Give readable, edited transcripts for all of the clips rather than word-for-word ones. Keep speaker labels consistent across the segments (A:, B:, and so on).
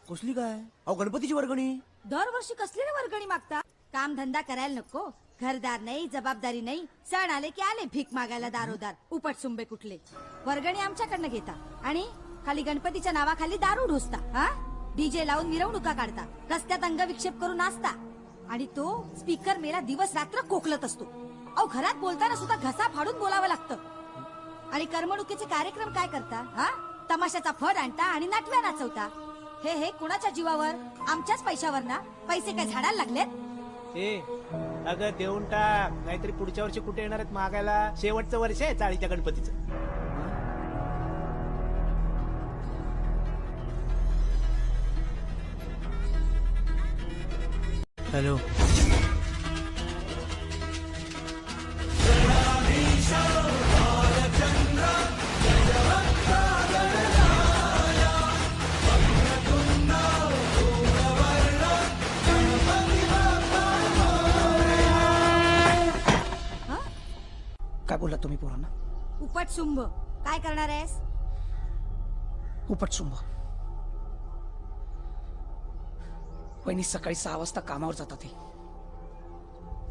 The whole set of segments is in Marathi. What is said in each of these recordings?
A: कसली काय? अहो गणपतीची वर्गणी.
B: दरवर्षी कसली रे वर्गणी मागता? काम धंदा करायला नको, घरदार नाही, जबाबदारी नाही, सण आले की आले भीक मागायला दारोदार, उपटसुंबे कुठले. वर्गणी आमच्याकडनं घेता आणि खाली गणपतीच्या नावाखाली दारू ढोसता. हा, डीजे लावून मिरवणुका काढता, रस्त्यात अंगविक्षेप करून नाचता आणि तो स्पीकर मेला दिवस रात्र कोकलत असतो. अहो घरात बोलताना सुद्धा घसा फाडून बोलावं लागतं. आणि करमणुकीचे कार्यक्रम काय करता? हा, तमाशाचा फड आणता आणि नाटव्या नाचवता. हे कुणाच्या जीवावर? आमच्याच पैशावर ना. पैसे काय झाडायला लागलेत?
A: ए अगं देऊन टाक, नाहीतरी पुढच्या वर्षी कुठे येणार आहेत मागायला. शेवटचं वर्ष आहे चाळीच्या गणपतीचं. हॅलो. काय बोलला तुम्ही पोरांना?
B: उपटसुंब काय करणार आहेस?
C: उपटसुंब. वहिनी सकाळी 6 वाजता कामावर जातात, ही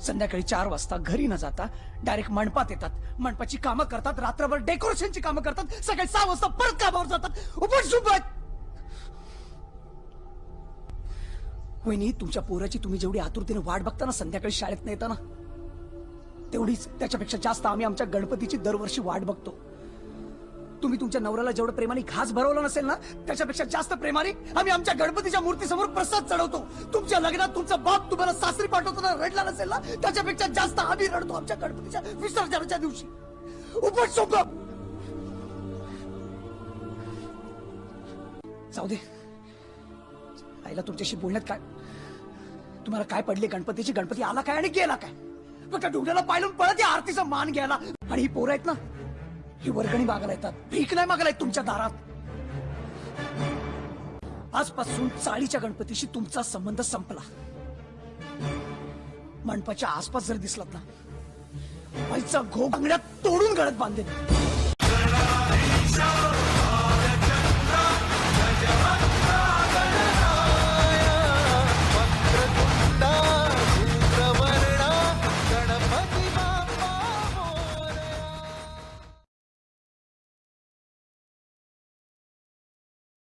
C: संध्याकाळी 4 वाजता घरी न जाता डायरेक्ट मंडपात येतात, मंडपाची कामं करतात, रात्रभर डेकोरेशनची कामं करतात, सकाळी 6 वाजता परत कामावर जातात. उपटसुंब. वहिनी तुमच्या पोराची तुम्ही जेवढी आतुरतेने वाट बघता ना संध्याकाळी शाळेत न येताना, तेवढीच त्याच्यापेक्षा जास्त आम्ही आमच्या गणपतीची दरवर्षी वाट बघतो. तुम्ही तुमच्या नवऱ्याला जेवढं प्रेमाने घास भरवलं नसेल ना, त्याच्यापेक्षा जास्त प्रेमाने आम्ही आमच्या गणपतीच्या मूर्तीसमोर प्रसाद चढवतो. तुमच्या लग्नात तुमचा बाप तुम्हाला सासरी पाठवताना रडला नसेल ना, त्याच्यापेक्षा जास्त आम्ही रडतो आमच्या गणपतीच्या विसर्जनाच्या दिवशी. उपटसुंब. जाऊ दे, आईला तुमच्याशी बोलण्यात काय, तुम्हाला काय पडले गणपतीची? गणपती आला काय आणि गेला काय? फक्त डोंगराला पायलून पळत या आरतीचा मान घ्यायला. आणि ही पोरं आहेत ना, ही वर्गणी मागायला येतात, भीक नाही मागायला येत तुमच्या दारात. आजपासून चाळीच्या गणपतीशी तुमचा संबंध संपला. मंडपाच्या आसपास जर दिसलात ना, आईचा घोग अंगड्यात तोडून गळत बांधेल.